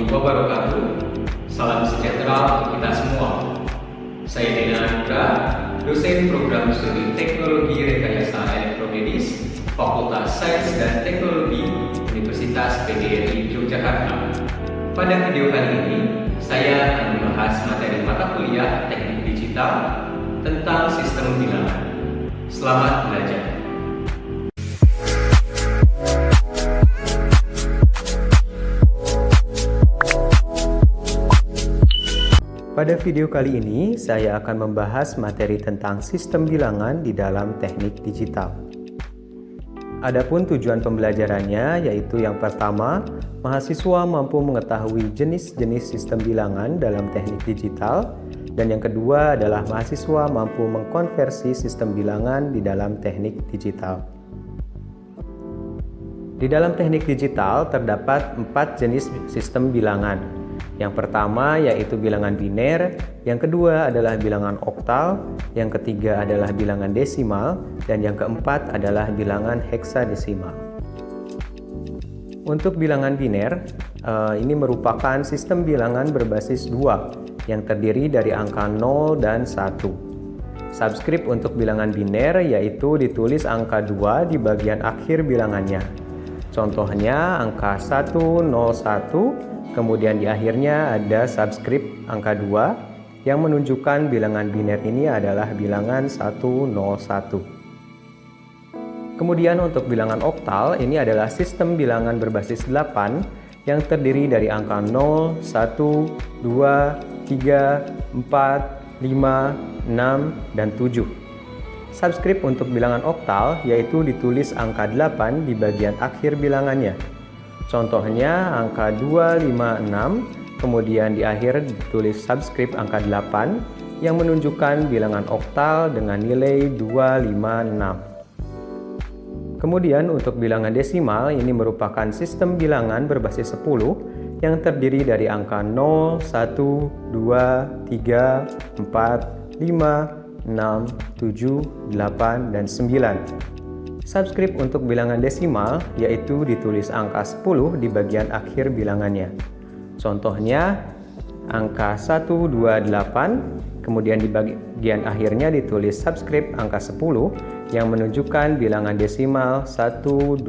wabarakatuh. Salam sejahtera untuk kita semua. Saya Dena Andra, dosen program studi Teknologi Rekayasa Elektromedis, Fakultas Sains dan Teknologi Universitas PGRI Yogyakarta. Pada video kali ini, saya akan membahas materi mata kuliah Teknik Digital tentang sistem bilangan. Selamat belajar. Pada video kali ini, saya akan membahas materi tentang sistem bilangan di dalam teknik digital. Adapun tujuan pembelajarannya yaitu yang pertama, mahasiswa mampu mengetahui jenis-jenis sistem bilangan dalam teknik digital, dan yang kedua adalah mahasiswa mampu mengkonversi sistem bilangan di dalam teknik digital. Di dalam teknik digital terdapat 4 jenis sistem bilangan. Yang pertama yaitu bilangan biner, yang kedua adalah bilangan oktal, yang ketiga adalah bilangan desimal, dan yang keempat adalah bilangan heksadesimal. Untuk bilangan biner, ini merupakan sistem bilangan berbasis 2 yang terdiri dari angka 0 dan 1. Subskrip untuk bilangan biner yaitu ditulis angka 2 di bagian akhir bilangannya. Contohnya angka 101, kemudian di akhirnya ada subskrip angka 2 yang menunjukkan bilangan biner ini adalah bilangan 101. Kemudian untuk bilangan oktal, ini adalah sistem bilangan berbasis 8 yang terdiri dari angka 0, 1, 2, 3, 4, 5, 6, dan 7. Subskrip untuk bilangan oktal yaitu ditulis angka 8 di bagian akhir bilangannya. Contohnya angka 256, kemudian di akhir ditulis subskrip angka 8 yang menunjukkan bilangan oktal dengan nilai 256. Kemudian untuk bilangan desimal, ini merupakan sistem bilangan berbasis 10 yang terdiri dari angka 0, 1, 2, 3, 4, 5, 6, 7, 8, dan 9. Subskrip untuk bilangan desimal yaitu ditulis angka 10 di bagian akhir bilangannya. Contohnya angka 128, kemudian di bagian akhirnya ditulis subskrip angka 10 yang menunjukkan bilangan desimal 128.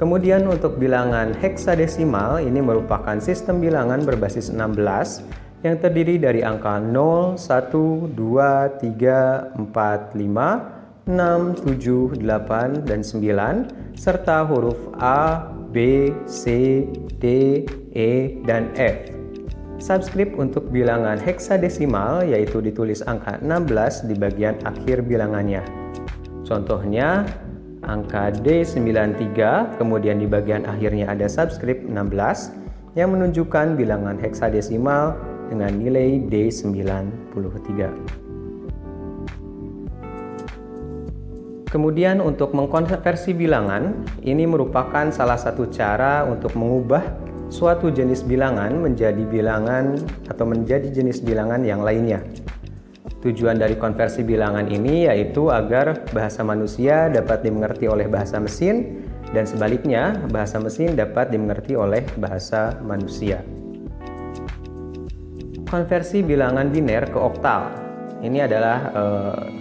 Kemudian untuk bilangan heksadesimal, ini merupakan sistem bilangan berbasis 16 yang terdiri dari angka 0, 1, 2, 3, 4, 5, 6, 7, 8, dan 9, serta huruf A, B, C, D, E, dan F. Subskrip untuk bilangan heksadesimal yaitu ditulis angka 16 di bagian akhir bilangannya. Contohnya angka D93, kemudian di bagian akhirnya ada subskrip 16 yang menunjukkan bilangan heksadesimal dengan nilai D93. Kemudian untuk mengkonversi bilangan, ini merupakan salah satu cara untuk mengubah suatu jenis bilangan menjadi bilangan atau menjadi jenis bilangan yang lainnya. Tujuan dari konversi bilangan ini yaitu agar bahasa manusia dapat dimengerti oleh bahasa mesin dan sebaliknya bahasa mesin dapat dimengerti oleh bahasa manusia. Konversi bilangan biner ke oktal. Ini adalah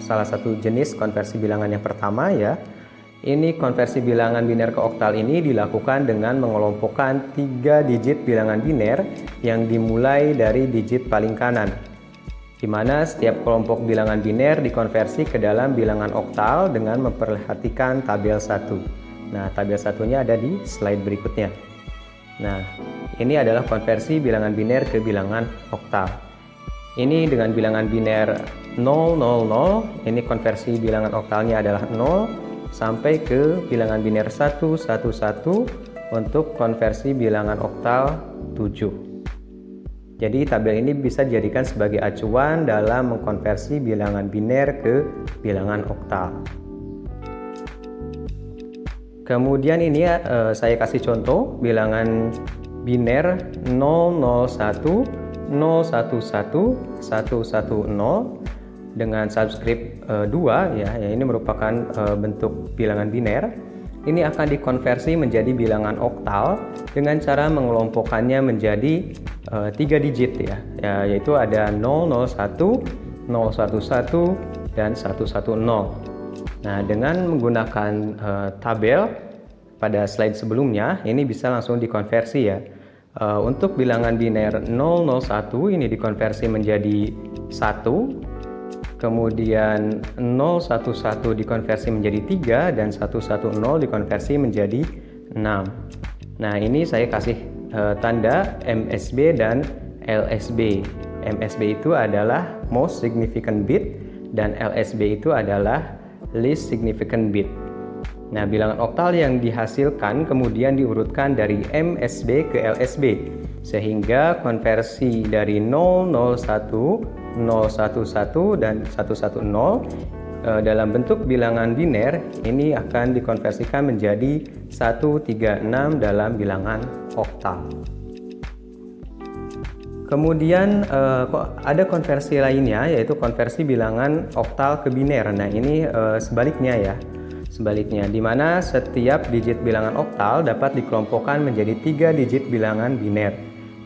salah satu jenis konversi bilangan yang pertama ya. Ini konversi bilangan biner ke oktal ini dilakukan dengan mengelompokkan 3 digit bilangan biner yang dimulai dari digit paling kanan, di mana setiap kelompok bilangan biner dikonversi ke dalam bilangan oktal dengan memperhatikan tabel 1. Nah, tabel satunya ada di slide berikutnya. Nah, ini adalah konversi bilangan biner ke bilangan oktal. Ini dengan bilangan biner 000, ini konversi bilangan oktalnya adalah 0 sampai ke bilangan biner 111 untuk konversi bilangan oktal 7. Jadi tabel ini bisa dijadikan sebagai acuan dalam mengkonversi bilangan biner ke bilangan oktal. Kemudian ini saya kasih contoh bilangan biner 001, 011, 110 dengan subskrip 2 ya. Ini merupakan bentuk bilangan biner. ini akan dikonversi menjadi bilangan oktal dengan cara mengelompokkannya menjadi 3 digit ya, yaitu ada 001, 011, dan 110. Nah, dengan menggunakan tabel pada slide sebelumnya, ini bisa langsung dikonversi ya. Untuk bilangan biner 001 ini dikonversi menjadi 1, kemudian 011 dikonversi menjadi 3, dan 110 dikonversi menjadi 6. Nah, ini saya kasih tanda MSB dan LSB. MSB itu adalah most significant bit dan LSB itu adalah least significant bit. Nah, bilangan oktal yang dihasilkan kemudian diurutkan dari MSB ke LSB, sehingga konversi dari 001, 011, dan 110 dalam bentuk bilangan biner ini akan dikonversikan menjadi 136 dalam bilangan oktal. Kemudian ada konversi lainnya, yaitu konversi bilangan oktal ke biner. Nah, ini sebaliknya ya. Sebaliknya, di mana setiap digit bilangan oktal dapat dikelompokkan menjadi 3 digit bilangan biner.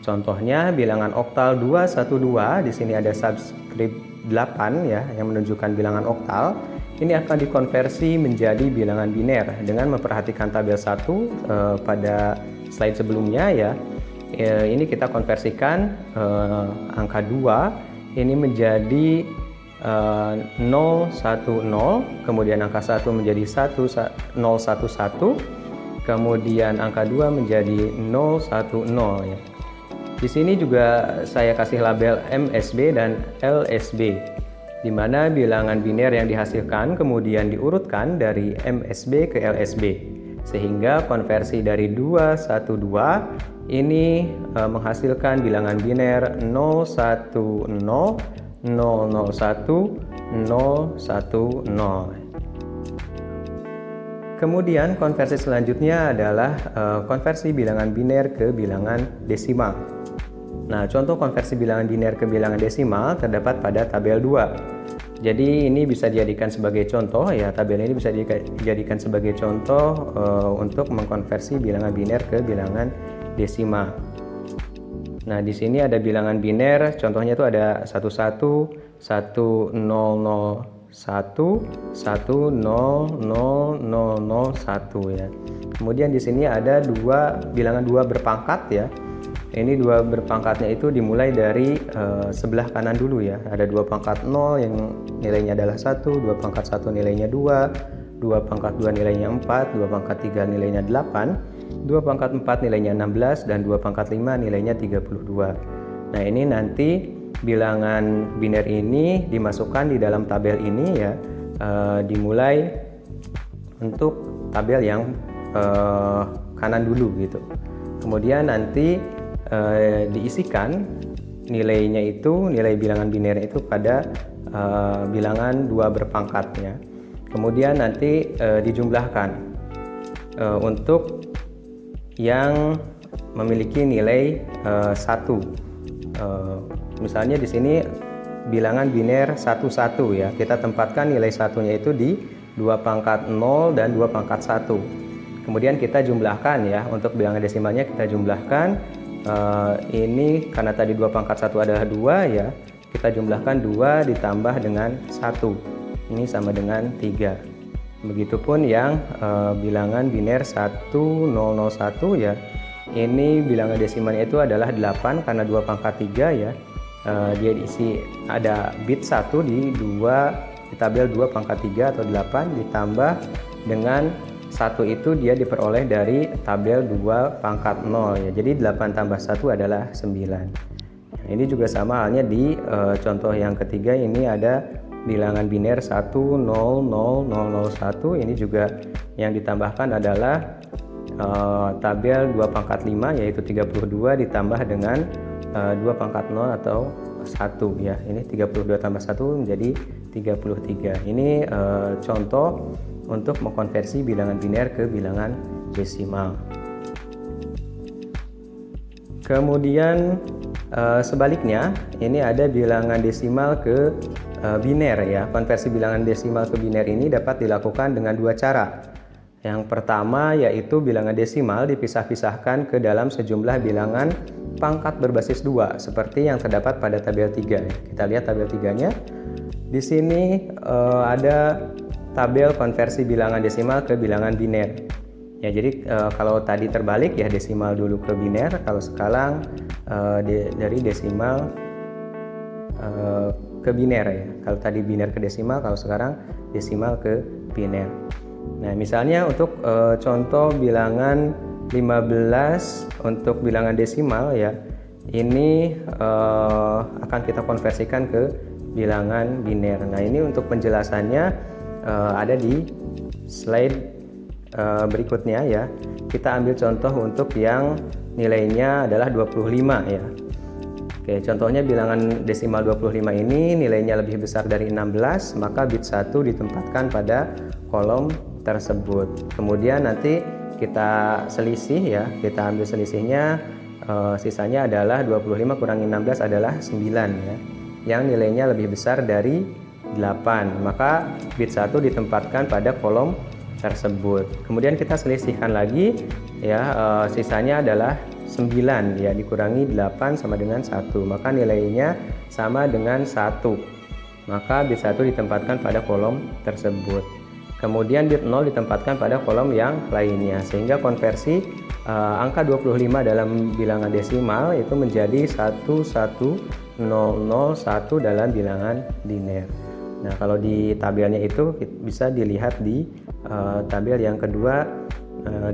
Contohnya bilangan oktal 212, di sini ada subscript 8 ya yang menunjukkan bilangan oktal. Ini akan dikonversi menjadi bilangan biner dengan memperhatikan tabel 1 pada slide sebelumnya ya. Ini kita konversikan angka 2 ini menjadi 010, kemudian angka 1 menjadi 011, kemudian angka 2 menjadi 010 ya. Di sini juga saya kasih label MSB dan LSB, di mana bilangan biner yang dihasilkan kemudian diurutkan dari MSB ke LSB, sehingga konversi dari 212 ini menghasilkan bilangan biner 010, 001, 010. Kemudian konversi selanjutnya adalah konversi bilangan biner ke bilangan desimal. Nah, contoh konversi bilangan biner ke bilangan desimal terdapat pada tabel 2. Jadi ini bisa dijadikan sebagai contoh ya, tabel ini bisa dijadikan sebagai contoh untuk mengkonversi bilangan biner ke bilangan desimal. Nah, di sini ada bilangan biner, contohnya itu ada 11, 1001, 100001 ya. Kemudian di sini ada bilangan 2 berpangkat ya. Ini 2 berpangkatnya itu dimulai dari sebelah kanan dulu ya. Ada 2 pangkat 0 yang nilainya adalah 1, 2 pangkat 1 nilainya 2, 2 pangkat 2 nilainya 4, 2 pangkat 3 nilainya 8, 2 pangkat 4 nilainya 16, dan 2 pangkat 5 nilainya 32. Nah, ini nanti bilangan biner ini dimasukkan di dalam tabel ini ya, dimulai untuk tabel yang kanan dulu gitu. Kemudian nanti diisikan nilainya itu, nilai bilangan binernya itu pada bilangan 2 berpangkatnya. Kemudian nanti dijumlahkan untuk yang memiliki nilai 1. Misalnya di sini bilangan biner 11 ya. Kita tempatkan nilai satunya itu di 2 pangkat 0 dan 2 pangkat 1. Kemudian kita jumlahkan ya. Untuk bilangan desimalnya kita jumlahkan. Ini karena tadi 2 pangkat 1 adalah 2 ya. Kita jumlahkan 2 ditambah dengan 1. Ini sama dengan 3. Begitupun yang bilangan biner 1001 ya. Ini bilangan desimalnya itu adalah 8 karena 2 pangkat 3 ya. Dia diisi ada bit 1 di tabel 2 pangkat 3 atau 8 ditambah dengan 1 itu dia diperoleh dari tabel 2 pangkat 0 ya. Jadi 8 tambah 1 adalah 9. Nah, ini juga sama halnya di contoh yang ketiga, ini ada bilangan biner 100001. Ini juga yang ditambahkan adalah tabel 2 pangkat 5 yaitu 32 ditambah dengan 2 pangkat 0 atau 1 ya. Ini 32 tambah 1 menjadi 33. Ini contoh untuk mengkonversi bilangan biner ke bilangan desimal. Kemudian sebaliknya, ini ada bilangan desimal ke biner ya. Konversi bilangan desimal ke biner ini dapat dilakukan dengan 2 cara. Yang pertama yaitu bilangan desimal dipisah-pisahkan ke dalam sejumlah bilangan pangkat berbasis 2 seperti yang terdapat pada tabel 3. Kita lihat tabel 3-nya. Di sini ada tabel konversi bilangan desimal ke bilangan biner. Ya, jadi kalau tadi terbalik ya desimal dulu ke biner, kalau sekarang dari desimal ke biner ya. Kalau tadi biner ke desimal, kalau sekarang desimal ke biner. Nah, misalnya untuk contoh bilangan 15 untuk bilangan desimal ya, ini akan kita konversikan ke bilangan biner. Nah, ini untuk penjelasannya ada di slide berikutnya ya. Kita ambil contoh untuk yang nilainya adalah 25 ya. Oke, contohnya bilangan desimal 25 ini nilainya lebih besar dari 16, maka bit 1 ditempatkan pada kolom tersebut. Kemudian nanti kita selisih ya, kita ambil selisihnya, sisanya adalah 25 kurangi 16 adalah 9 ya, yang nilainya lebih besar dari 8, maka bit 1 ditempatkan pada kolom tersebut. Kemudian kita selisihkan lagi ya, sisanya adalah 9 ya, dikurangi 8 sama dengan 1, maka nilainya sama dengan 1, maka bit 1 ditempatkan pada kolom tersebut. Kemudian bit 0 ditempatkan pada kolom yang lainnya, sehingga konversi angka 25 dalam bilangan desimal itu menjadi 11001 dalam bilangan biner. Nah, kalau di tabelnya itu bisa dilihat di tabel yang kedua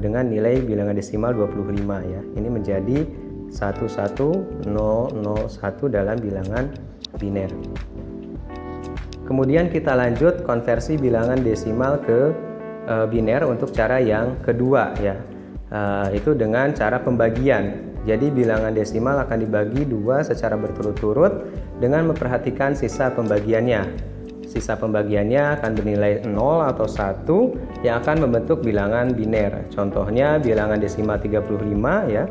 dengan nilai bilangan desimal 25 ya. Ini menjadi 11001 dalam bilangan biner. Kemudian kita lanjut konversi bilangan desimal ke biner untuk cara yang kedua ya. Itu dengan cara pembagian. Jadi bilangan desimal akan dibagi 2 secara berturut-turut dengan memperhatikan sisa pembagiannya. Sisa pembagiannya akan bernilai 0 atau 1 yang akan membentuk bilangan biner. Contohnya bilangan desimal 35 ya.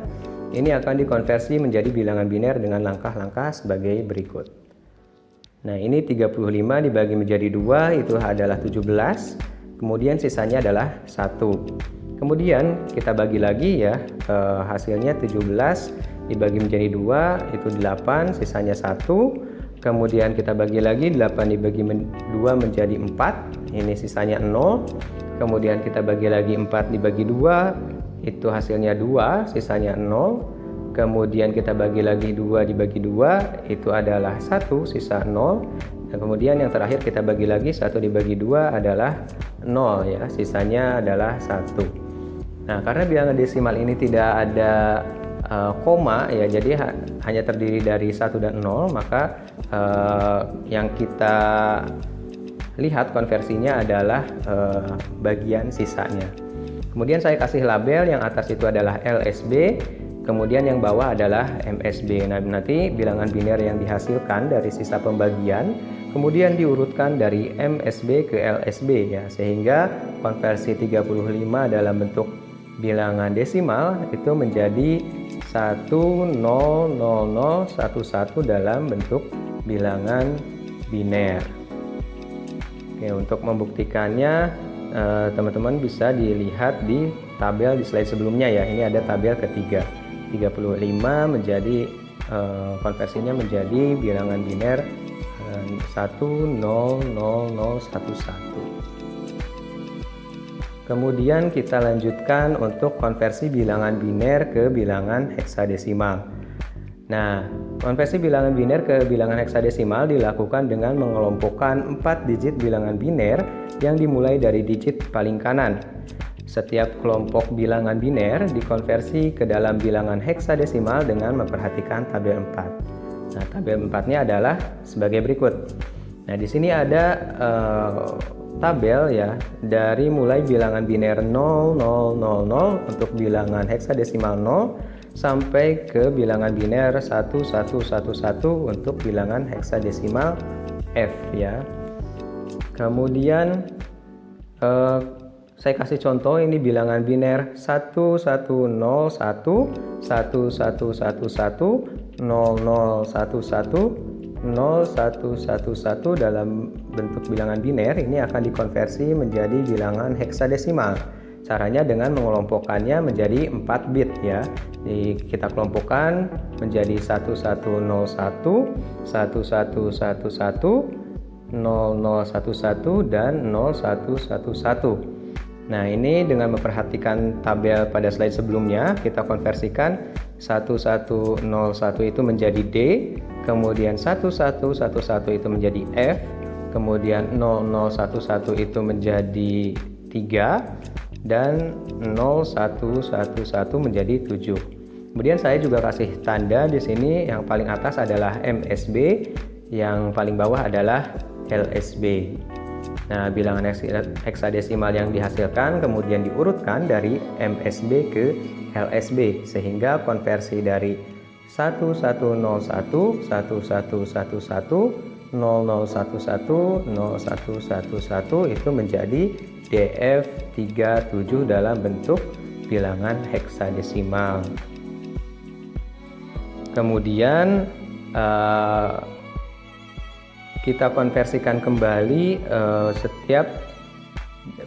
Ini akan dikonversi menjadi bilangan biner dengan langkah-langkah sebagai berikut. Nah, ini 35 dibagi menjadi 2 itu adalah 17. Kemudian sisanya adalah 1. Kemudian kita bagi lagi ya, hasilnya 17 dibagi menjadi 2 itu 8, sisanya 1. Kemudian kita bagi lagi 8 dibagi 2 menjadi 4, ini sisanya 0. Kemudian kita bagi lagi 4 dibagi 2, itu hasilnya 2, sisanya 0. Kemudian kita bagi lagi 2 dibagi 2, itu adalah 1, sisa 0. Dan kemudian yang terakhir kita bagi lagi 1 dibagi 2 adalah 0 ya, sisanya adalah 1. Nah, karena bilangan desimal ini tidak ada koma ya, jadi hanya terdiri dari 1 dan 0, maka yang kita lihat konversinya adalah bagian sisanya. Kemudian saya kasih label, yang atas itu adalah LSB, kemudian yang bawah adalah MSB. Nah, nanti bilangan biner yang dihasilkan dari sisa pembagian kemudian diurutkan dari MSB ke LSB ya, sehingga konversi 35 dalam bentuk bilangan desimal itu menjadi 1000011 dalam bentuk bilangan biner. Oke, untuk membuktikannya teman-teman bisa dilihat di tabel di slide sebelumnya ya. Ini ada tabel ketiga. 35 menjadi konversinya menjadi bilangan biner 1000011. Kemudian kita lanjutkan untuk konversi bilangan biner ke bilangan heksadesimal. Nah, konversi bilangan biner ke bilangan heksadesimal dilakukan dengan mengelompokkan 4 digit bilangan biner yang dimulai dari digit paling kanan. Setiap kelompok bilangan biner dikonversi ke dalam bilangan heksadesimal dengan memperhatikan tabel 4. Nah, tabel 4-nya adalah sebagai berikut. Nah, di sini ada tabel ya, dari mulai bilangan biner 0000 untuk bilangan heksadesimal 0 sampai ke bilangan biner 1111 untuk bilangan heksadesimal F ya. Kemudian saya kasih contoh, ini bilangan biner 1101 1111 0011 0111 dalam bentuk bilangan biner. Ini akan dikonversi menjadi bilangan heksadesimal Caranya dengan mengelompokkannya menjadi 4 bit ya. Jadi kita kelompokkan menjadi 1101, 1111, 0011 dan 0111. Nah, ini dengan memperhatikan tabel pada slide sebelumnya, kita konversikan 1101 itu menjadi D, kemudian 1111 itu menjadi F, kemudian 0011 itu menjadi 3, dan 0111 menjadi 7. Kemudian saya juga kasih tanda di sini, yang paling atas adalah MSB, yang paling bawah adalah LSB. Nah, bilangan heksadesimal yang dihasilkan kemudian diurutkan dari MSB ke LSB, sehingga konversi dari 1101, 1111, 0011, 0111 itu menjadi DF37 dalam bentuk bilangan heksadesimal. Kemudian kita konversikan kembali setiap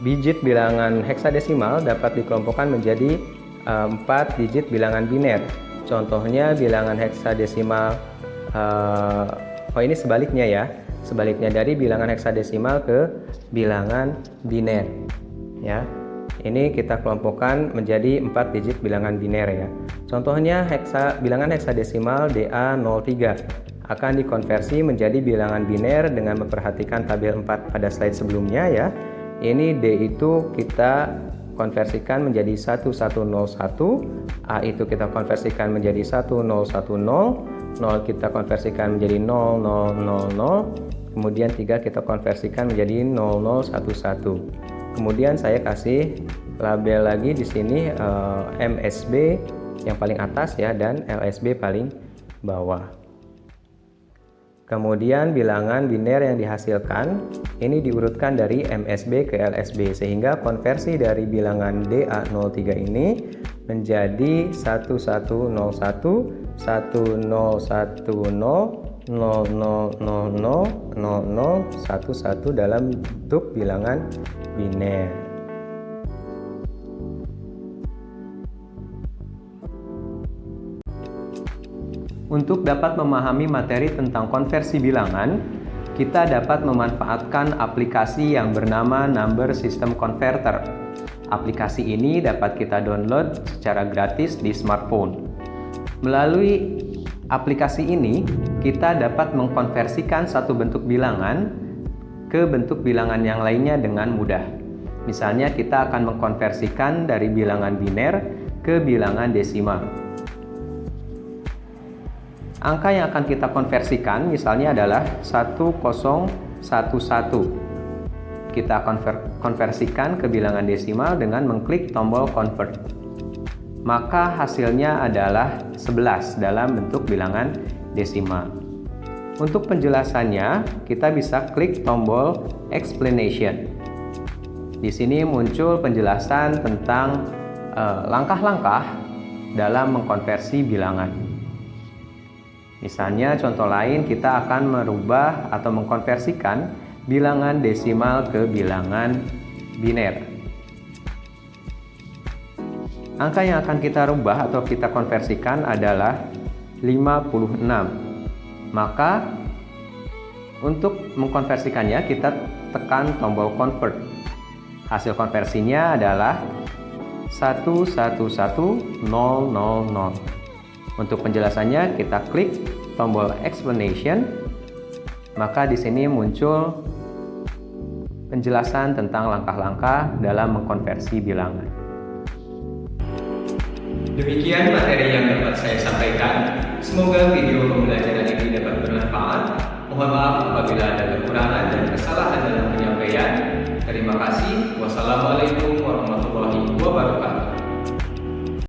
digit bilangan heksadesimal dapat dikelompokkan menjadi 4 digit bilangan biner. Contohnya bilangan heksadesimal, ini sebaliknya ya, sebaliknya dari bilangan heksadesimal ke bilangan biner ya. Ini kita kelompokkan menjadi 4 digit bilangan biner ya. Contohnya bilangan heksadesimal DA03 akan dikonversi menjadi bilangan biner dengan memperhatikan tabel 4 pada slide sebelumnya ya. Ini D itu kita konversikan menjadi 1101, A itu kita konversikan menjadi 1010, 0 kita konversikan menjadi 0000, kemudian 3 kita konversikan menjadi 0011. Kemudian saya kasih label lagi di sini MSB yang paling atas ya, dan LSB paling bawah. Kemudian bilangan biner yang dihasilkan ini diurutkan dari MSB ke LSB, sehingga konversi dari bilangan DA03 ini menjadi 1101, 1010, 000011 dalam bentuk bilangan biner. Untuk dapat memahami materi tentang konversi bilangan, kita dapat memanfaatkan aplikasi yang bernama Number System Converter. Aplikasi ini dapat kita download secara gratis di smartphone. Melalui aplikasi ini, kita dapat mengkonversikan satu bentuk bilangan ke bentuk bilangan yang lainnya dengan mudah. Misalnya kita akan mengkonversikan dari bilangan biner ke bilangan desimal. Angka yang akan kita konversikan misalnya adalah 1011. Kita konversikan ke bilangan desimal dengan mengklik tombol convert. Maka hasilnya adalah 11 dalam bentuk bilangan desimal. Untuk penjelasannya, kita bisa klik tombol explanation. Di sini muncul penjelasan tentang langkah-langkah dalam mengkonversi bilangan. Misalnya contoh lain, kita akan merubah atau mengkonversikan bilangan desimal ke bilangan biner. Angka yang akan kita rubah atau kita konversikan adalah 56. Maka untuk mengkonversikannya kita tekan tombol convert. Hasil konversinya adalah 111000. Untuk penjelasannya kita klik tombol explanation, maka di sini muncul penjelasan tentang langkah-langkah dalam mengkonversi bilangan. Demikian materi yang dapat saya sampaikan. Semoga video pembelajaran ini dapat bermanfaat. Mohon maaf apabila ada kekurangan dan kesalahan dalam penyampaian. Terima kasih. Wassalamualaikum warahmatullahi wabarakatuh.